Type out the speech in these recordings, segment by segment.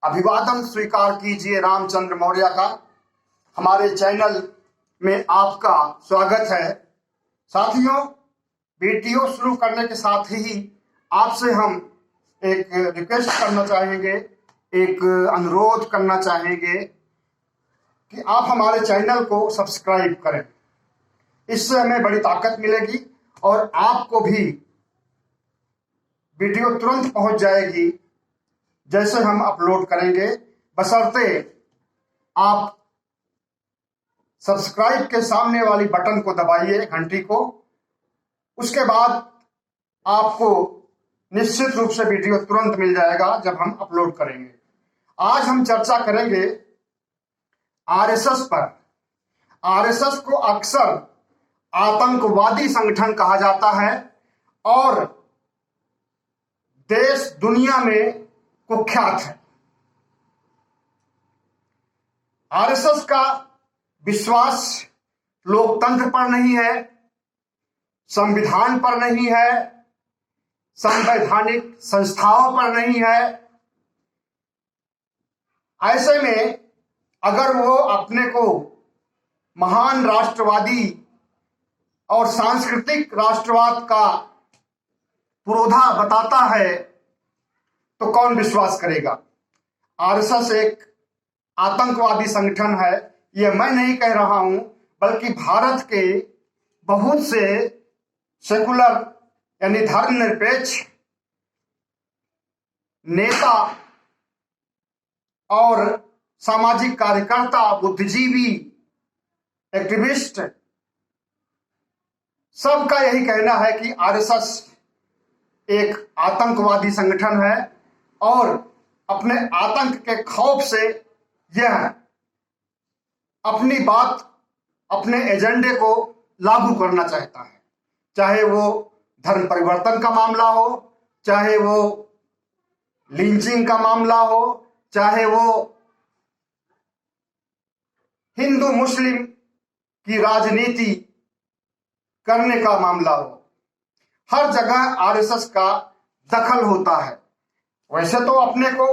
अभिवादन स्वीकार कीजिए रामचंद्र मौर्य का। हमारे चैनल में आपका स्वागत है। साथियों, वीडियो शुरू करने के साथ ही आपसे हम एक रिक्वेस्ट करना चाहेंगे, एक अनुरोध करना चाहेंगे कि आप हमारे चैनल को सब्सक्राइब करें। इससे हमें बड़ी ताकत मिलेगी और आपको भी वीडियो तुरंत पहुंच जाएगी जैसे हम अपलोड करेंगे, बशर्ते आप सब्सक्राइब के सामने वाली बटन को दबाइए, घंटी को। उसके बाद आपको निश्चित रूप से वीडियो तुरंत मिल जाएगा जब हम अपलोड करेंगे। आज हम चर्चा करेंगे आरएसएस पर। आरएसएस को अक्सर आतंकवादी संगठन कहा जाता है और देश दुनिया में कुख्यात है। आरएसएस का विश्वास लोकतंत्र पर नहीं है, संविधान पर नहीं है, संवैधानिक संस्थाओं पर नहीं है। ऐसे में अगर वो अपने को महान राष्ट्रवादी और सांस्कृतिक राष्ट्रवाद का पुरोधा बताता है तो कौन विश्वास करेगा। आरएसएस एक आतंकवादी संगठन है, यह मैं नहीं कह रहा हूं, बल्कि भारत के बहुत से सेकुलर यानी धर्मनिरपेक्ष नेता और सामाजिक कार्यकर्ता, बुद्धिजीवी, एक्टिविस्ट, सबका यही कहना है कि आरएसएस एक आतंकवादी संगठन है और अपने आतंक के खौफ से यह अपनी बात, अपने एजेंडे को लागू करना चाहता है। चाहे वो धर्म परिवर्तन का मामला हो, चाहे वो लिंचिंग का मामला हो, चाहे वो हिंदू मुस्लिम की राजनीति करने का मामला हो, हर जगह आरएसएस का दखल होता है। वैसे तो अपने को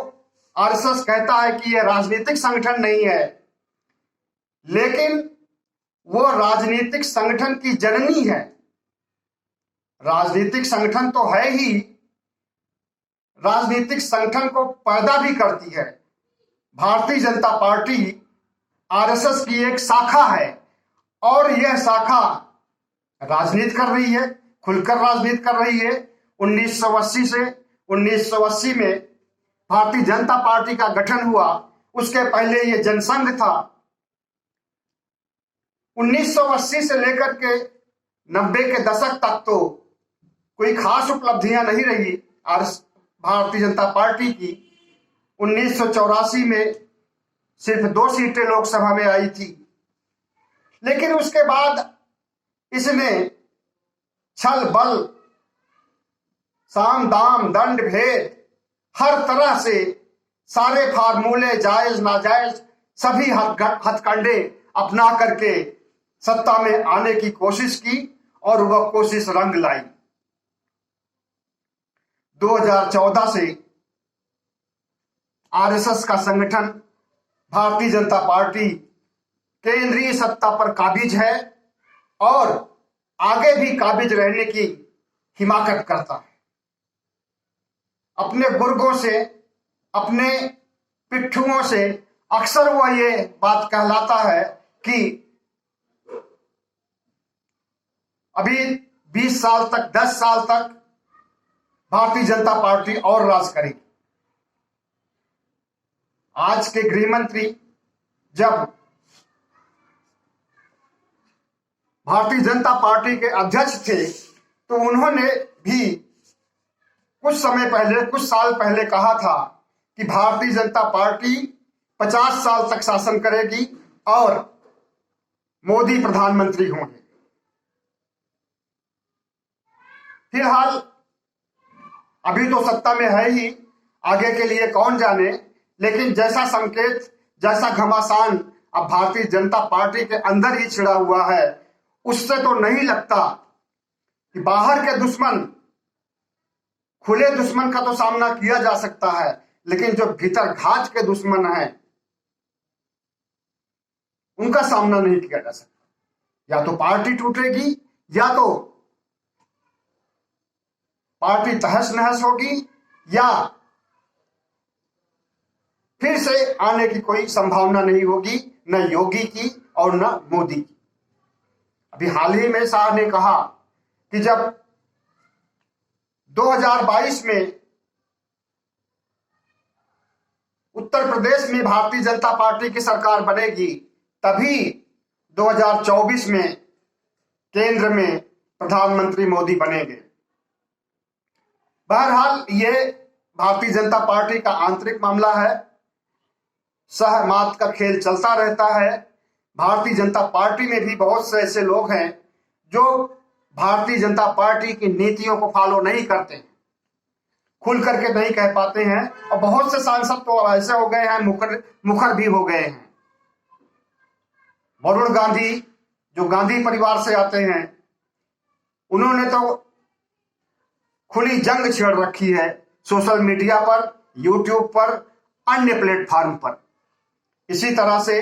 आरएसएस कहता है कि यह राजनीतिक संगठन नहीं है, लेकिन वो राजनीतिक संगठन की जननी है। राजनीतिक संगठन तो है ही, राजनीतिक संगठन को पैदा भी करती है। भारतीय जनता पार्टी आरएसएस की एक शाखा है और यह शाखा राजनीति कर रही है, खुलकर राजनीति कर रही है। 1980 में भारतीय जनता पार्टी का गठन हुआ, उसके पहले ये जनसंघ था। 1980 से लेकर के 90 के दशक तक तो कोई खास उपलब्धियां नहीं रही भारतीय जनता पार्टी की। 1984 में सिर्फ 2 सीटें लोकसभा में आई थी, लेकिन उसके बाद इसने छल बल, साम दाम दंड भेद, हर तरह से सारे फार्मूले, जायज नाजायज, सभी हथकंडे अपना करके सत्ता में आने की कोशिश की और वह कोशिश रंग लाई। 2014 से आरएसएस का संगठन, भारतीय जनता पार्टी केंद्रीय सत्ता पर काबिज है और आगे भी काबिज रहने की हिमाकत करता है। अपने बुर्गों से, अपने पिट्ठुओं से अक्सर वह ये बात कहलाता है कि अभी 20 साल तक, 10 साल तक भारतीय जनता पार्टी और राज करेगी। आज के गृह मंत्री जब भारतीय जनता पार्टी के अध्यक्ष थे तो उन्होंने भी कुछ समय पहले, कुछ साल पहले कहा था कि भारतीय जनता पार्टी 50 साल तक शासन करेगी और मोदी प्रधानमंत्री होंगे। फिलहाल अभी तो सत्ता में है ही, आगे के लिए कौन जाने, लेकिन जैसा संकेत, जैसा घमासान अब भारतीय जनता पार्टी के अंदर ही छिड़ा हुआ है, उससे तो नहीं लगता कि बाहर के दुश्मन, खुले दुश्मन का तो सामना किया जा सकता है, लेकिन जो भीतर घात के दुश्मन हैं उनका सामना नहीं किया जा सकता। या तो पार्टी टूटेगी, या तो पार्टी तहस नहस होगी, या फिर से आने की कोई संभावना नहीं होगी, न योगी की और न मोदी की। अभी हाल ही में शाह ने कहा कि जब 2022 में उत्तर प्रदेश में भारतीय जनता पार्टी की सरकार बनेगी, तभी 2024 में केंद्र में प्रधानमंत्री मोदी बनेंगे। बहरहाल ये भारतीय जनता पार्टी का आंतरिक मामला है, सहमात का खेल चलता रहता है। भारतीय जनता पार्टी में भी बहुत से ऐसे लोग हैं जो भारतीय जनता पार्टी की नीतियों को फॉलो नहीं करते हैं, खुल करके नहीं कह पाते हैं, और बहुत से सांसद तो ऐसे हो गए हैं, मुखर भी हो गए हैं। वरुण गांधी जो गांधी परिवार से आते हैं, उन्होंने तो खुली जंग छेड़ रखी है सोशल मीडिया पर, यूट्यूब पर, अन्य प्लेटफॉर्म पर। इसी तरह से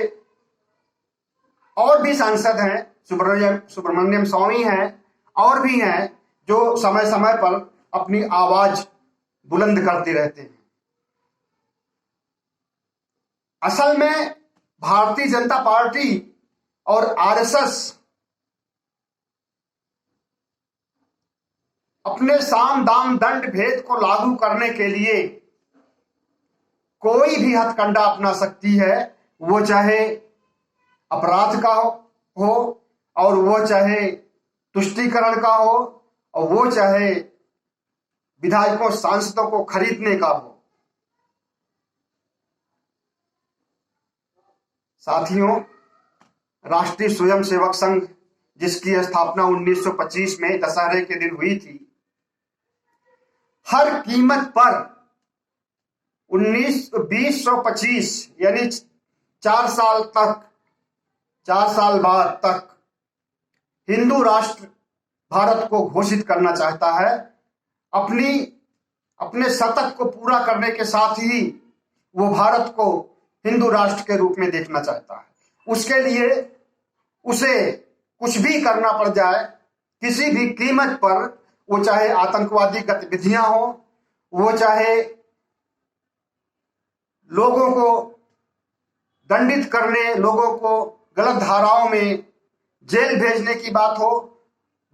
और भी सांसद हैं, सुब्रमण्यम स्वामी हैं, और भी हैं जो समय समय पर अपनी आवाज बुलंद करते रहते हैं। असल में भारतीय जनता पार्टी और आरएसएस अपने साम दाम दंड भेद को लागू करने के लिए कोई भी हथकंडा अपना सकती है, वो चाहे अपराध का हो, और वो चाहे तुष्टीकरण का हो, और वो चाहे विधायकों सांसदों को खरीदने का हो। साथियों, राष्ट्रीय स्वयंसेवक संघ जिसकी स्थापना 1925 में दशहरे के दिन हुई थी, हर कीमत पर 2025 यानी 4 साल बाद तक हिंदू राष्ट्र भारत को घोषित करना चाहता है। अपने शतक को पूरा करने के साथ ही वो भारत को हिंदू राष्ट्र के रूप में देखना चाहता है। उसके लिए उसे कुछ भी करना पड़ जाए, किसी भी कीमत पर, वो चाहे आतंकवादी गतिविधियां हो, वो चाहे लोगों को दंडित करने, लोगों को गलत धाराओं में जेल भेजने की बात हो,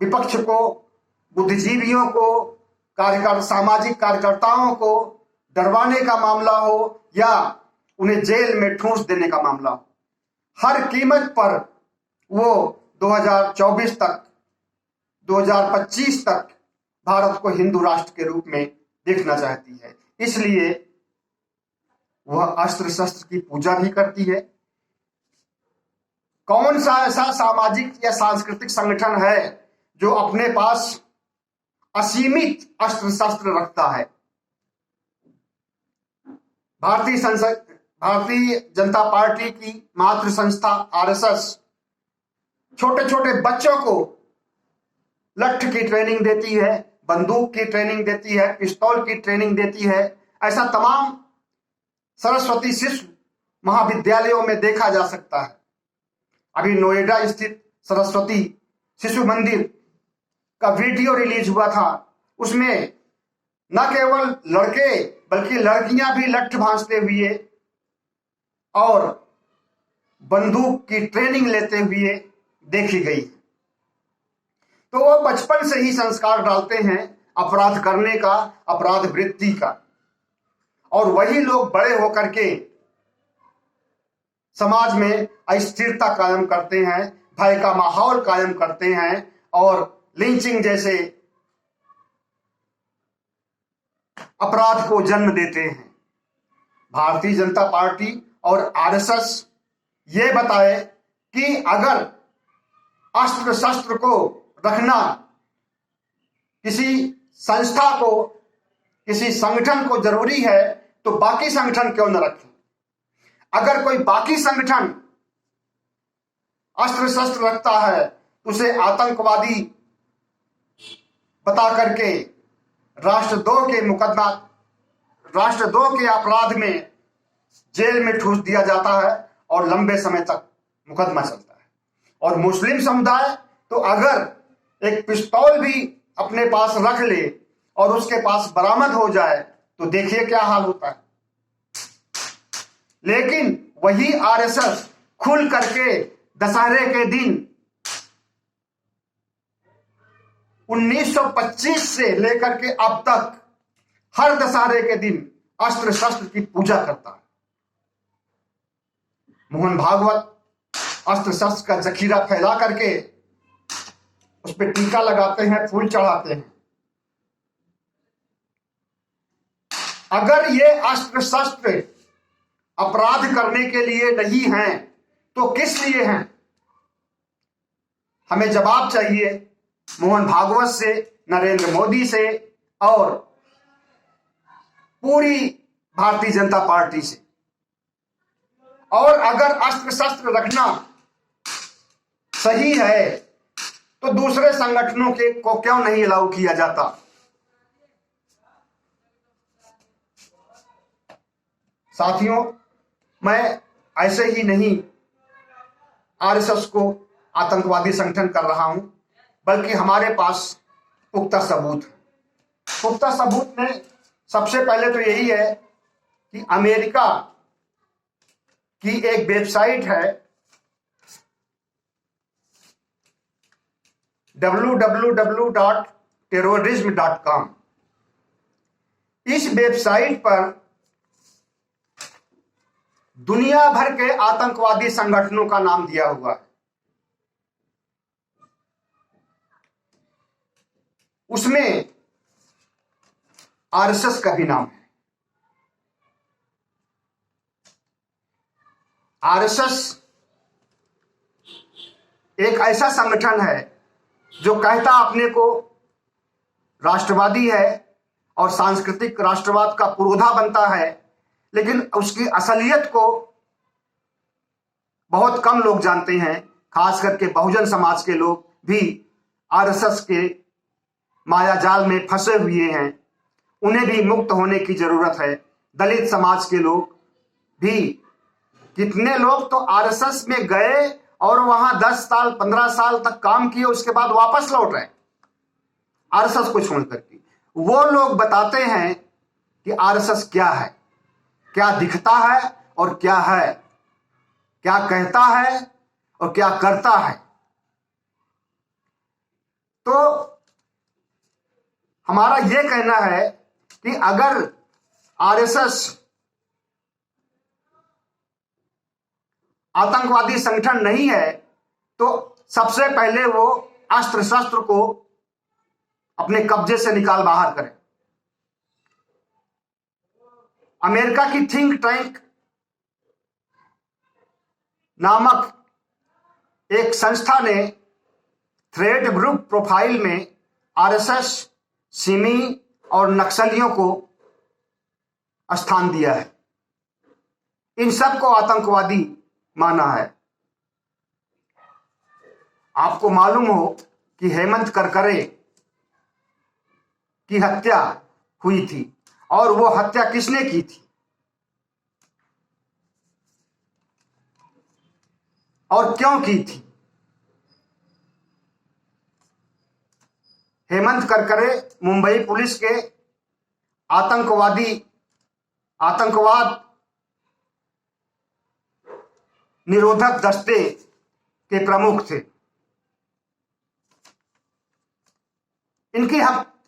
विपक्ष को, बुद्धिजीवियों को, सामाजिक कार्यकर्ताओं को डरवाने का मामला हो, या उन्हें जेल में ठूंस देने का मामला हो, हर कीमत पर वो 2024 तक, 2025 तक भारत को हिंदू राष्ट्र के रूप में देखना चाहती है। इसलिए वह अस्त्र शस्त्र की पूजा भी करती है। कौन सा ऐसा सामाजिक या सांस्कृतिक संगठन है जो अपने पास असीमित अस्त्र शस्त्र रखता है? भारतीय जनता पार्टी की मातृ संस्था आरएसएस छोटे छोटे बच्चों को लठ की ट्रेनिंग देती है, बंदूक की ट्रेनिंग देती है, पिस्तौल की ट्रेनिंग देती है। ऐसा तमाम सरस्वती शिशु महाविद्यालयों में देखा जा सकता है। अभी नोएडा स्थित सरस्वती शिशु मंदिर का वीडियो रिलीज हुआ था। उसमें न केवल लड़के बल्कि लड़कियां भी लठ भांजते हुए और बंदूक की ट्रेनिंग लेते हुए देखी गई। तो वो बचपन से ही संस्कार डालते हैं अपराध करने का, अपराध वृत्ति का, और वही लोग बड़े होकर के समाज में अस्थिरता कायम करते हैं, भय का माहौल कायम करते हैं, और लिंचिंग जैसे अपराध को जन्म देते हैं। भारतीय जनता पार्टी और आरएसएस ये बताए कि अगर अस्त्र शस्त्र को रखना किसी संस्था को, किसी संगठन को जरूरी है, तो बाकी संगठन क्यों न रखें? अगर कोई बाकी संगठन अस्त्र शस्त्र रखता है, उसे आतंकवादी बता करके राष्ट्रद्रोह के मुकदमा राष्ट्रद्रोह के अपराध में जेल में ठूस दिया जाता है और लंबे समय तक मुकदमा चलता है। और मुस्लिम समुदाय तो अगर एक पिस्तौल भी अपने पास रख ले और उसके पास बरामद हो जाए तो देखिए क्या हाल होता है। लेकिन वही आरएसएस खुल करके दशहरे के दिन 1925 से लेकर के अब तक हर दशहरे के दिन अस्त्र शस्त्र की पूजा करता है। मोहन भागवत अस्त्र शस्त्र का जखीरा फैला करके उस पर टीका लगाते हैं, फूल चढ़ाते हैं। अगर ये अस्त्र शस्त्र अपराध करने के लिए नहीं हैं तो किस लिए हैं? हमें जवाब चाहिए मोहन भागवत से, नरेंद्र मोदी से और पूरी भारतीय जनता पार्टी से। और अगर अस्त्र शस्त्र रखना सही है तो दूसरे संगठनों के को क्यों नहीं अलाउ किया जाता? साथियों, मैं ऐसे ही नहीं आरएसएस को आतंकवादी संगठन कर रहा हूं, बल्कि हमारे पास पुख्ता सबूत है। पुख्ता सबूत में सबसे पहले तो यही है कि अमेरिका की एक वेबसाइट है www.terrorism.com। इस वेबसाइट पर दुनिया भर के आतंकवादी संगठनों का नाम दिया हुआ है। उसमें आरएसएस का भी नाम है। आरएसएस एक ऐसा संगठन है जो कहता अपने को राष्ट्रवादी है और सांस्कृतिक राष्ट्रवाद का पुरोधा बनता है, लेकिन उसकी असलियत को बहुत कम लोग जानते हैं। खास करके बहुजन समाज के लोग भी आरएसएस के मायाजाल में फंसे हुए हैं। उन्हें भी मुक्त होने की जरूरत है। दलित समाज के लोग भी, कितने लोग तो आरएसएस में गए और वहां 10 साल 15 साल तक काम किए, उसके बाद वापस लौट रहे आरएसएस को छोड़ करके। वो लोग बताते हैं कि आरएसएस क्या है, क्या दिखता है और क्या है, क्या कहता है और क्या करता है। तो हमारा यह कहना है कि अगर आरएसएस आतंकवादी संगठन नहीं है तो सबसे पहले वो अस्त्र शस्त्र को अपने कब्जे से निकाल बाहर करे। अमेरिका की थिंक टैंक नामक एक संस्था ने थ्रेड ग्रुप प्रोफाइल में आरएसएस, सिमी और नक्सलियों को स्थान दिया है। इन सबको आतंकवादी माना है। आपको मालूम हो कि हेमंत करकरे की हत्या हुई थी और वो हत्या किसने की थी और क्यों की थी? हेमंत करकरे मुंबई पुलिस के आतंकवाद निरोधक दस्ते के प्रमुख थे। इनकी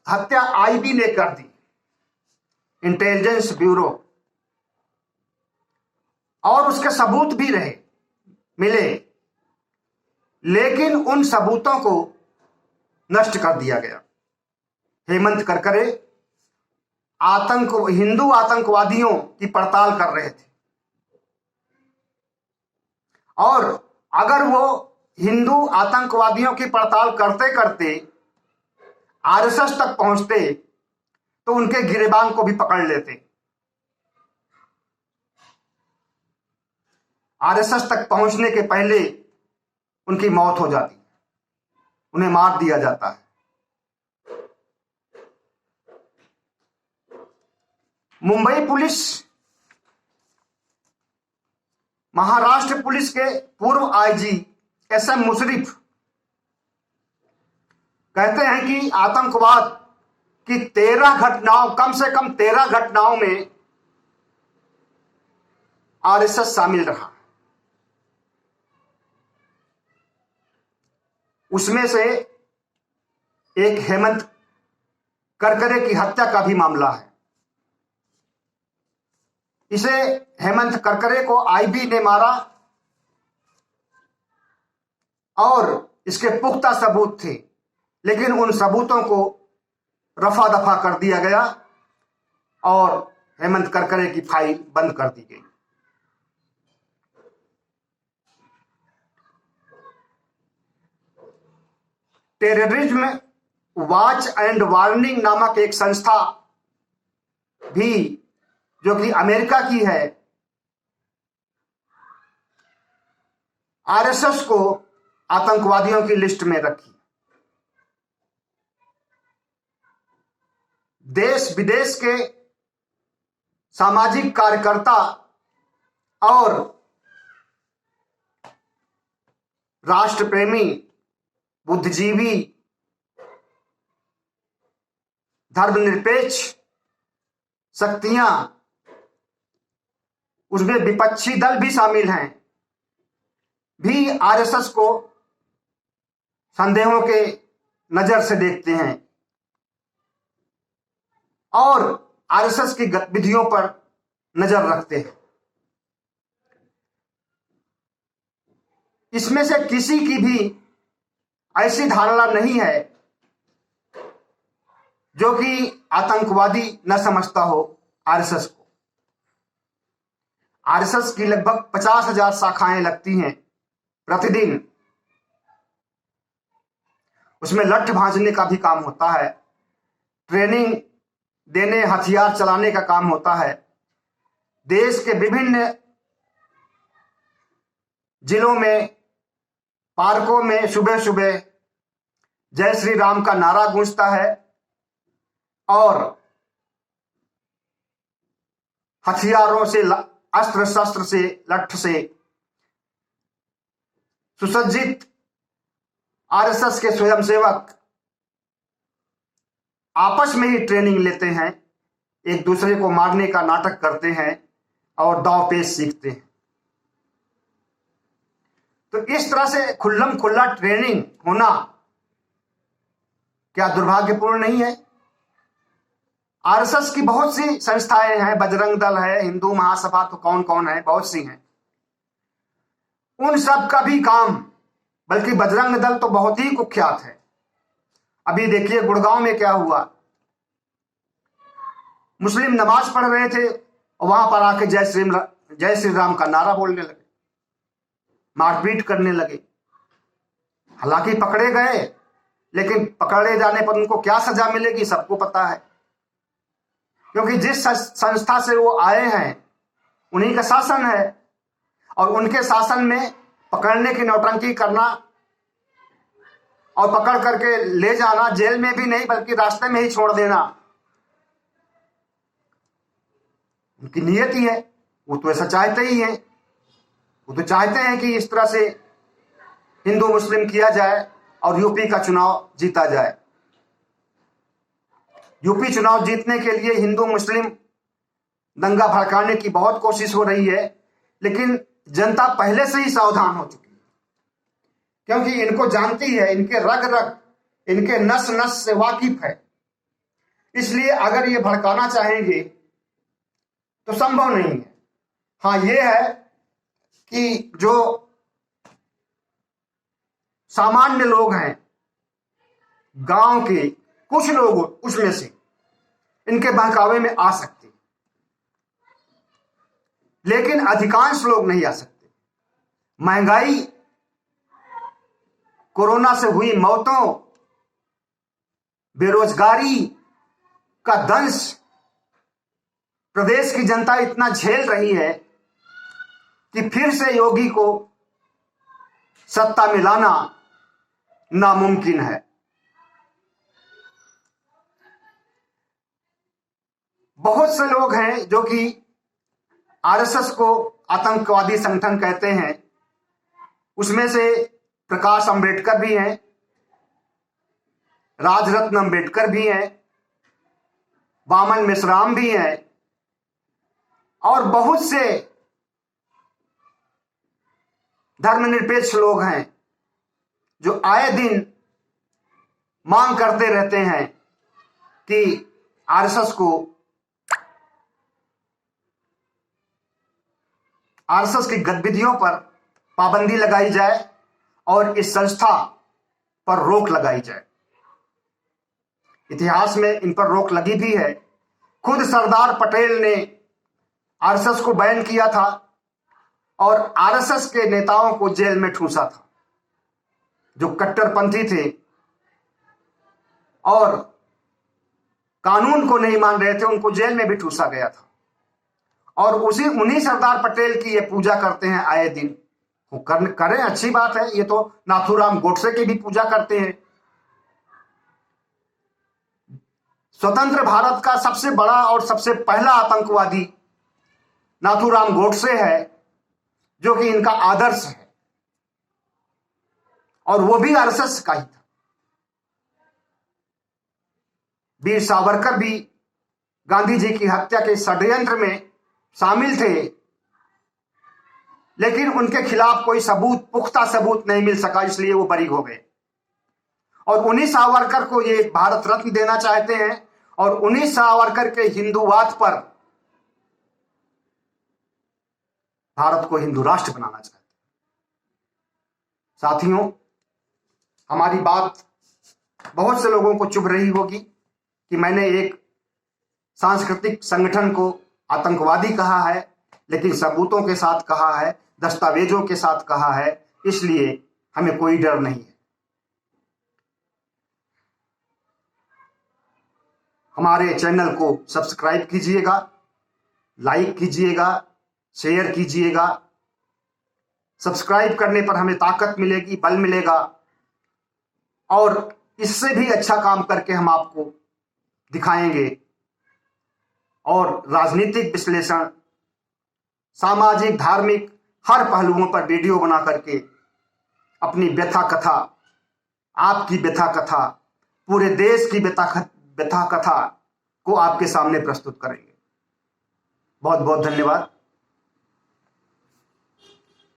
हत्या आईबी ने कर दी, इंटेलिजेंस ब्यूरो, और उसके सबूत भी मिले, लेकिन उन सबूतों को नष्ट कर दिया गया। हेमंत करकरे हिंदू आतंकवादियों की पड़ताल कर रहे थे और अगर वो हिंदू आतंकवादियों की पड़ताल करते करते आरएसएस तक पहुंचते तो उनके गिरेबान को भी पकड़ लेते। आरएसएस तक पहुंचने के पहले उनकी मौत हो जाती, उन्हें मार दिया जाता है। मुंबई पुलिस, महाराष्ट्र पुलिस के पूर्व आईजी एसएम मुशर्रफ कहते हैं कि आतंकवाद की 13 घटनाओं, कम से कम 13 घटनाओं में आरएसएस शामिल रहा। उसमें से एक हेमंत करकरे की हत्या का भी मामला है। इसे हेमंत करकरे को आईबी ने मारा और इसके पुख्ता सबूत थे, लेकिन उन सबूतों को रफा दफा कर दिया गया और हेमंत करकरे की फाइल बंद कर दी गई। टेररिज्म वॉच एंड वार्निंग नामक एक संस्था भी, जो कि अमेरिका की है, आरएसएस को आतंकवादियों की लिस्ट में रखी। देश विदेश के सामाजिक कार्यकर्ता और राष्ट्रप्रेमी, बुद्धिजीवी, धर्मनिरपेक्ष शक्तियां, उसमें विपक्षी दल भी शामिल हैं, भी आरएसएस को संदेहों के नजर से देखते हैं और आरएसएस की गतिविधियों पर नजर रखते हैं। इसमें से किसी की भी ऐसी धारणा नहीं है जो कि आतंकवादी न समझता हो आरएसएस को। आरएसएस की लगभग 50,000 शाखाएं लगती हैं प्रतिदिन। उसमें लठ भांजने का भी काम होता है, ट्रेनिंग देने, हथियार चलाने का काम होता है। देश के विभिन्न जिलों में, पार्कों में सुबह सुबह जय श्री राम का नारा गूंजता है और हथियारों से, अस्त्र शस्त्र से, लठ से सुसज्जित आरएसएस के स्वयंसेवक आपस में ही ट्रेनिंग लेते हैं, एक दूसरे को मारने का नाटक करते हैं और दांव पेच सीखते हैं। तो इस तरह से खुल्लम खुल्ला ट्रेनिंग होना क्या दुर्भाग्यपूर्ण नहीं है? आरएसएस की बहुत सी संस्थाएं हैं, बजरंग दल है, हिंदू महासभा, तो कौन कौन है, बहुत सी हैं। उन सब का भी काम, बल्कि बजरंग दल तो बहुत ही कुख्यात है। अभी देखिए गुड़गांव में क्या हुआ, मुस्लिम नमाज पढ़ रहे थे और वहां पर आके जय श्री राम का नारा बोलने लगे, मारपीट करने लगे। हालांकि पकड़े गए, लेकिन पकड़े जाने पर उनको क्या सजा मिलेगी सबको पता है, क्योंकि जिस संस्था से वो आए हैं उन्हीं का शासन है और उनके शासन में पकड़ने की नौटंकी करना और पकड़ करके ले जाना, जेल में भी नहीं बल्कि रास्ते में ही छोड़ देना, उनकी नियत ही है। वो तो ऐसा चाहते ही हैं। वो तो चाहते हैं कि इस तरह से हिंदू मुस्लिम किया जाए और यूपी का चुनाव जीता जाए। यूपी चुनाव जीतने के लिए हिंदू मुस्लिम दंगा भड़काने की बहुत कोशिश हो रही है, लेकिन जनता पहले से ही सावधान हो चुकी है, क्योंकि इनको जानती है, इनके रग रग, इनके नस नस से वाकिफ है। इसलिए अगर ये भड़काना चाहेंगे तो संभव नहीं है। हाँ, ये है कि जो सामान्य लोग हैं, गांव के कुछ लोग उसमें से इनके बहकावे में आ सकते, लेकिन अधिकांश लोग नहीं आ सकते। महंगाई, कोरोना से हुई मौतों, बेरोजगारी का दंश प्रदेश की जनता इतना झेल रही है कि फिर से योगी को सत्ता में लाना नामुमकिन है। बहुत से लोग हैं जो कि आरएसएस को आतंकवादी संगठन कहते हैं। उसमें से प्रकाश अंबेडकर भी हैं, राजरत्न अंबेडकर भी हैं, वामन मेश्राम भी हैं और बहुत से धर्मनिरपेक्ष लोग हैं जो आए दिन मांग करते रहते हैं कि आरएसएस की गतिविधियों पर पाबंदी लगाई जाए और इस संस्था पर रोक लगाई जाए। इतिहास में इन पर रोक लगी भी है। खुद सरदार पटेल ने आरएसएस को बैन किया था और आरएसएस के नेताओं को जेल में ठूसा था। जो कट्टरपंथी थे और कानून को नहीं मान रहे थे, उनको जेल में भी ठूसा गया था। और उन्हीं सरदार पटेल की ये पूजा करते हैं आए दिन। वो करें, अच्छी बात है। ये तो नाथूराम गोडसे की भी पूजा करते हैं। स्वतंत्र भारत का सबसे बड़ा और सबसे पहला आतंकवादी नाथूराम गोडसे है, जो कि इनका आदर्श है, और वो भी आरएसएस का ही था। वीर सावरकर भी गांधी जी की हत्या के षड्यंत्र में शामिल थे, लेकिन उनके खिलाफ कोई पुख्ता सबूत नहीं मिल सका, इसलिए वो बरी हो गए। और उन्हीं सावरकर को ये भारत रत्न देना चाहते हैं और उन्हीं सावरकर के हिंदूवाद पर भारत को हिंदू राष्ट्र बनाना चाहते हैं। साथियों, हमारी बात बहुत से लोगों को चुभ रही होगी कि मैंने एक सांस्कृतिक संगठन को आतंकवादी कहा है, लेकिन सबूतों के साथ कहा है, दस्तावेजों के साथ कहा है, इसलिए हमें कोई डर नहीं है। हमारे चैनल को सब्सक्राइब कीजिएगा, लाइक कीजिएगा, शेयर कीजिएगा। सब्सक्राइब करने पर हमें ताकत मिलेगी, बल मिलेगा और इससे भी अच्छा काम करके हम आपको दिखाएंगे। और राजनीतिक विश्लेषण, सामाजिक, धार्मिक हर पहलुओं पर वीडियो बना करके अपनी व्यथा कथा, आपकी व्यथा कथा, पूरे देश की व्यथा कथा को आपके सामने प्रस्तुत करेंगे। बहुत बहुत धन्यवाद।